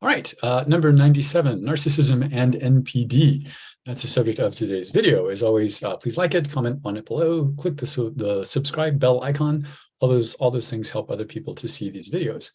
All right, number 97, Narcissism and NPD. That's the subject of today's video. As always, please like it, comment on it below, click the subscribe bell icon. All those things help other people to see these videos.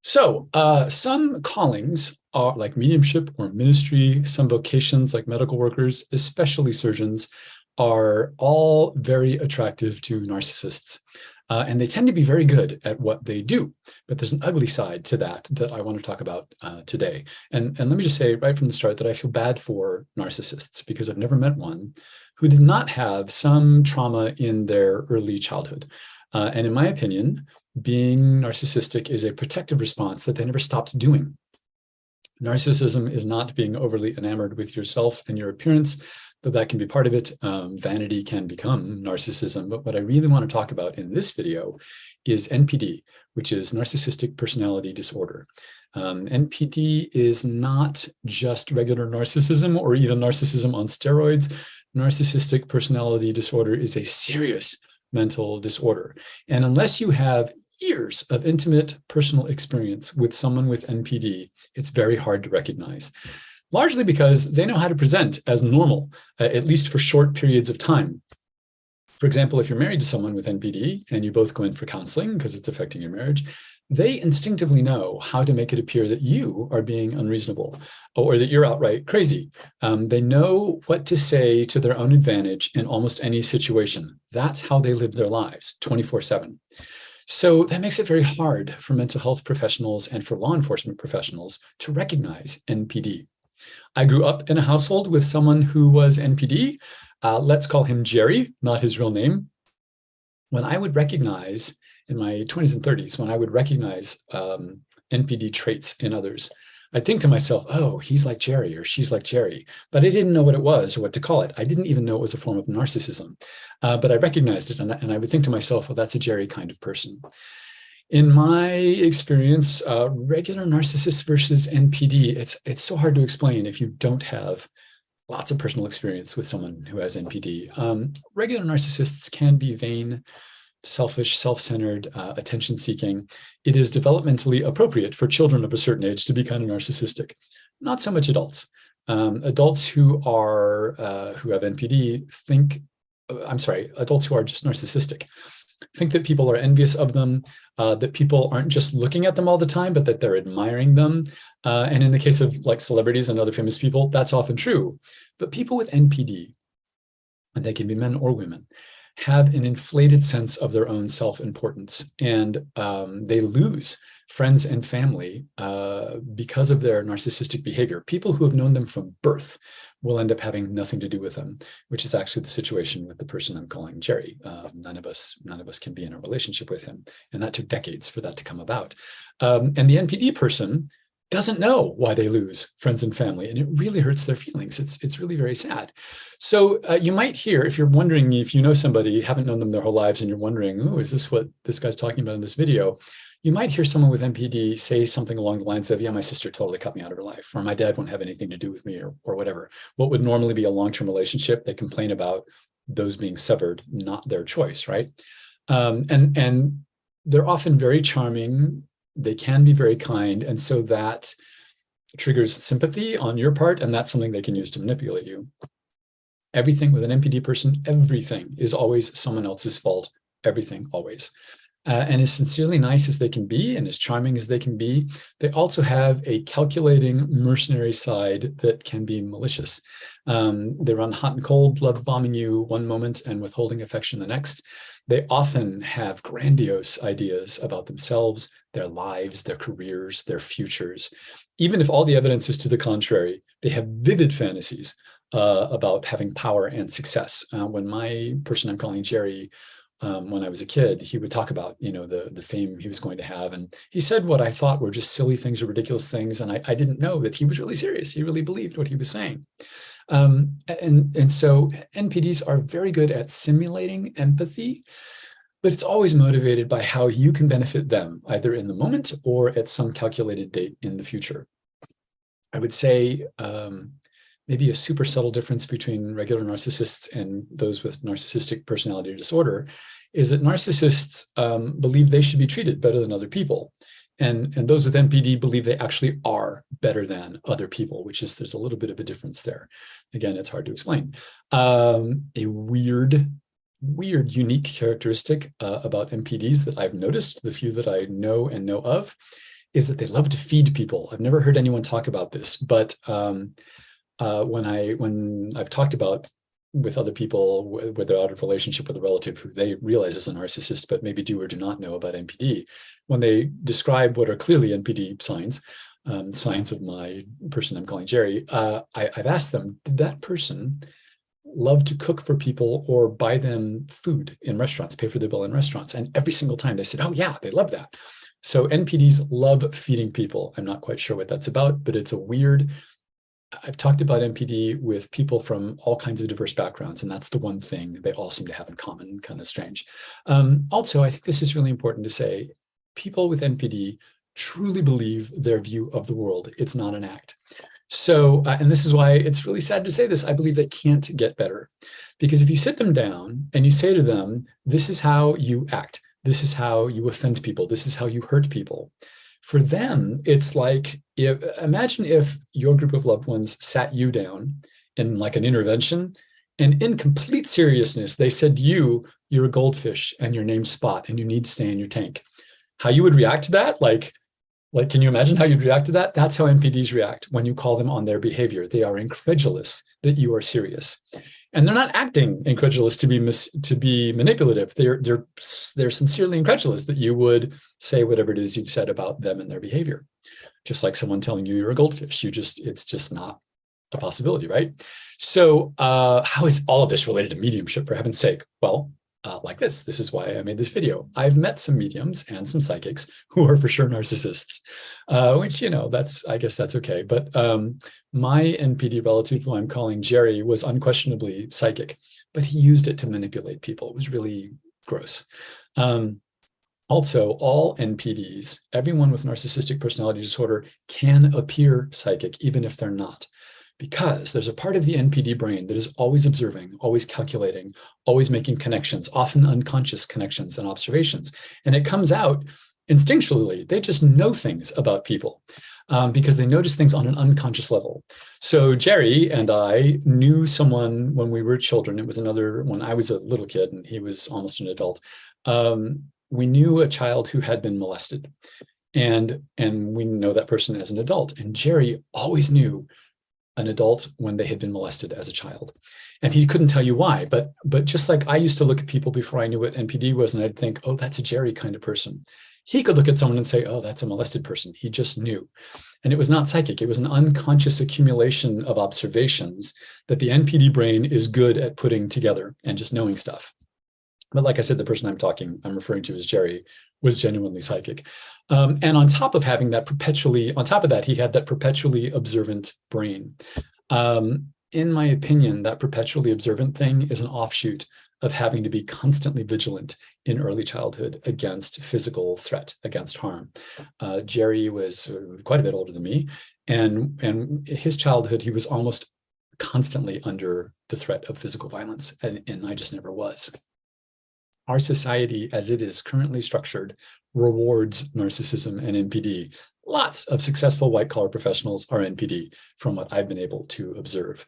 So some callings are like mediumship or ministry, some vocations like medical workers, especially surgeons, are all very attractive to narcissists. And they tend to be very good at what they do. But there's an ugly side to that I want to talk about today. And let me just say right from the start that I feel bad for narcissists because I've never met one who did not have some trauma in their early childhood. And in my opinion, being narcissistic is a protective response that they never stopped doing. Narcissism is not being overly enamored with yourself and your appearance, though that can be part of it. Vanity can become narcissism. But what I really want to talk about in this video is NPD, which is narcissistic personality disorder. NPD is not just regular narcissism or even narcissism on steroids. Narcissistic personality disorder is a serious mental disorder. And unless you have years of intimate personal experience with someone with NPD, it's very hard to recognize. Largely because they know how to present as normal, at least for short periods of time. For example, if you're married to someone with NPD and you both go in for counseling because it's affecting your marriage, they instinctively know how to make it appear that you are being unreasonable or that you're outright crazy. They know what to say to their own advantage in almost any situation. That's how they live their lives 24/7. So that makes it very hard for mental health professionals and for law enforcement professionals to recognize NPD. I grew up in a household with someone who was NPD. Let's call him Jerry, not his real name. When I would recognize, in my 20s and 30s, when I would recognize NPD traits in others, I'd think to myself, oh, he's like Jerry or she's like Jerry. But I didn't know what it was or what to call it. I didn't even know it was a form of narcissism. But I recognized it and I would think to myself, well, that's a Jerry kind of person. In my experience, regular narcissists versus NPD, it's so hard to explain if you don't have lots of personal experience with someone who has NPD. Regular narcissists can be vain, selfish, self-centered, attention-seeking. It is developmentally appropriate for children of a certain age to be kind of narcissistic. Not so much adults. Adults who have NPD adults who are just narcissistic think that people are envious of them, that people aren't just looking at them all the time, but that they're admiring them. And in the case of like celebrities and other famous people, that's often true. But people with NPD, and they can be men or women, have an inflated sense of their own self-importance. And they lose friends and family because of their narcissistic behavior. People who have known them from birth will end up having nothing to do with them, which is actually the situation with the person I'm calling Jerry. None of us can be in a relationship with him. And that took decades for that to come about. And the NPD person doesn't know why they lose friends and family, and it really hurts their feelings. It's really very sad. So you might hear, if you're wondering, if you know somebody, haven't known them their whole lives, and you're wondering, oh, is this what this guy's talking about in this video? You might hear someone with NPD say something along the lines of, yeah, my sister totally cut me out of her life, or my dad won't have anything to do with me, or whatever. What would normally be a long-term relationship, they complain about those being severed, not their choice, right? And they're often very charming. They can be very kind. And so that triggers sympathy on your part, and that's something they can use to manipulate you. Everything with an NPD person, everything is always someone else's fault. Everything, always. And as sincerely nice as they can be and as charming as they can be, they also have a calculating mercenary side that can be malicious. They run hot and cold, love bombing you one moment and withholding affection the next. They often have grandiose ideas about themselves, their lives, their careers, their futures. Even if all the evidence is to the contrary, they have vivid fantasies about having power and success. When my person I'm calling Jerry, when I was a kid, he would talk about, the fame he was going to have. And he said what I thought were just silly things or ridiculous things. And I didn't know that he was really serious. He really believed what he was saying. And so NPDs are very good at simulating empathy, but it's always motivated by how you can benefit them, either in the moment or at some calculated date in the future. I would say maybe a super subtle difference between regular narcissists and those with narcissistic personality disorder is that narcissists believe they should be treated better than other people. And those with NPD believe they actually are better than other people, which is, there's a little bit of a difference there. Again, it's hard to explain. A weird, unique characteristic about NPDs that I've noticed, the few that I know and know of, is that they love to feed people. I've never heard anyone talk about this, but when I've talked about with other people, where they're out of relationship with a relative who they realize is a narcissist, but maybe do or do not know about NPD, when they describe what are clearly NPD signs, signs of my person I'm calling Jerry, I've asked them, did that person love to cook for people or buy them food in restaurants, pay for their bill in restaurants? And every single time they said, oh yeah, they love that. So NPDs love feeding people. I'm not quite sure what that's about, but it's a weird, I've talked about NPD with people from all kinds of diverse backgrounds, and that's the one thing they all seem to have in common, kind of strange. Also, I think this is really important to say, people with NPD truly believe their view of the world. It's not an act. So, and this is why it's really sad to say this, I believe they can't get better. Because if you sit them down and you say to them, this is how you act, this is how you offend people, this is how you hurt people, for them, it's like, imagine if your group of loved ones sat you down in like an intervention, and in complete seriousness, they said to you, you're a goldfish and your name's Spot and you need to stay in your tank. How you would react to that? Like, can you imagine how you'd react to that? That's how NPDs react when you call them on their behavior. They are incredulous that you are serious. And they're not acting incredulous to be manipulative. They're sincerely incredulous that you would say whatever it is you've said about them and their behavior. Just like someone telling you you're a goldfish. It's just not a possibility, right? So how is all of this related to mediumship, for heaven's sake? Well, like this. This is why I made this video. I've met some mediums and some psychics who are for sure narcissists, which, I guess that's okay. But my NPD relative, who I'm calling Jerry, was unquestionably psychic, but he used it to manipulate people. It was really gross. Also, all NPDs, everyone with narcissistic personality disorder, can appear psychic, even if they're not. Because there's a part of the NPD brain that is always observing, always calculating, always making connections, often unconscious connections and observations. And it comes out instinctually. They just know things about people because they notice things on an unconscious level. So Jerry and I knew someone when we were children. It was when I was a little kid and he was almost an adult. We knew a child who had been molested. And we know that person as an adult. And Jerry always knew an adult when they had been molested as a child. And he couldn't tell you why, but just like I used to look at people before I knew what NPD was, and I'd think, oh, that's a Jerry kind of person. He could look at someone and say, oh, that's a molested person. He just knew. And it was not psychic. It was an unconscious accumulation of observations that the NPD brain is good at putting together and just knowing stuff. But like I said, the person I'm referring to as Jerry was genuinely psychic. And on top of having that he had that perpetually observant brain. In my opinion, that perpetually observant thing is an offshoot of having to be constantly vigilant in early childhood against physical threat, against harm. Jerry was quite a bit older than me, and his childhood, he was almost constantly under the threat of physical violence, and I just never was. Our society, as it is currently structured, rewards narcissism and NPD. Lots of successful white-collar professionals are NPD, from what I've been able to observe.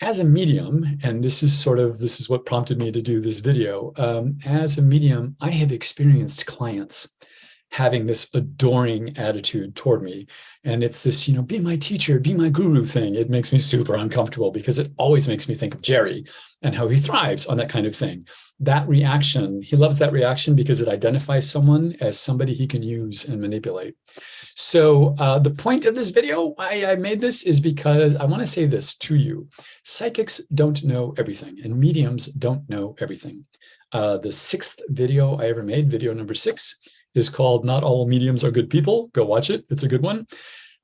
As a medium, and this is what prompted me to do this video, as a medium, I have experienced clients having this adoring attitude toward me. And it's this, be my teacher, be my guru thing. It makes me super uncomfortable because it always makes me think of Jerry and how he thrives on that kind of thing. That reaction, he loves that reaction because it identifies someone as somebody he can use and manipulate. So the point of this video, why I made this, is because I want to say this to you. Psychics don't know everything, and mediums don't know everything. The 6th video I ever made, video number 6, is called Not All Mediums Are Good People. Go watch it. It's a good one.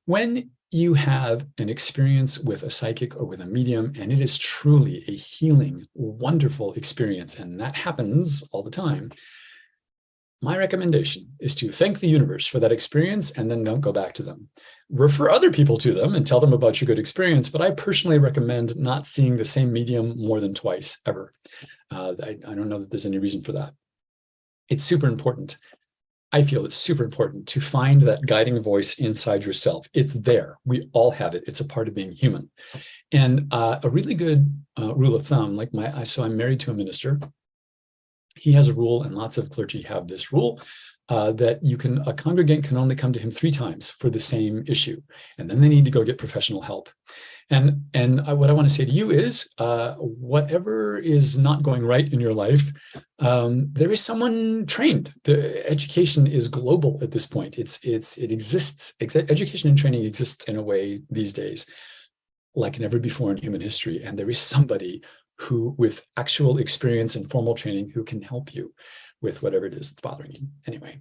When you have an experience with a psychic or with a medium, and it is truly a healing, wonderful experience, and that happens all the time, my recommendation is to thank the universe for that experience and then don't go back to them. Refer other people to them and tell them about your good experience, but I personally recommend not seeing the same medium more than twice, ever. I don't know that there's any reason for that. It's super important. I feel it's super important to find that guiding voice inside yourself. It's there. We all have it. It's a part of being human. And a really good rule of thumb, like so I'm married to a minister. He has a rule, and lots of clergy have this rule, that a congregant can only come to him 3 times for the same issue, and then they need to go get professional help. And what I want to say to you is, whatever is not going right in your life, there is someone trained. The education is global at this point. It exists. Education and training exists in a way these days like never before in human history, and there is somebody who, with actual experience and formal training, who can help you with whatever it is that's bothering you. Anyway,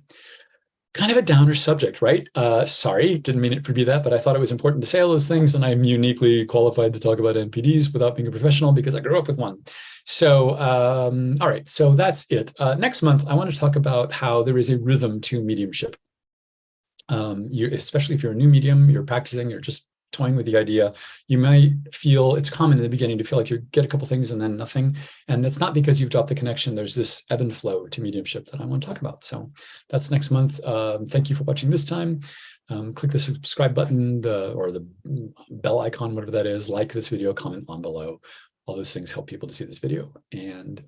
kind of a downer subject, right? Sorry, didn't mean it to be that, but I thought it was important to say all those things, and I'm uniquely qualified to talk about NPDs without being a professional because I grew up with one. So, all right, so that's it. Next month, I want to talk about how there is a rhythm to mediumship. Especially if you're a new medium, you're practicing, you're just toying with the idea, you might feel, it's common in the beginning to feel like you get a couple things and then nothing. And that's not because you've dropped the connection. There's this ebb and flow to mediumship that I want to talk about. So that's next month. Thank you for watching this time. Click the subscribe button or the bell icon, whatever that is, like this video, comment on below. All those things help people to see this video. And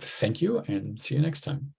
thank you, and see you next time.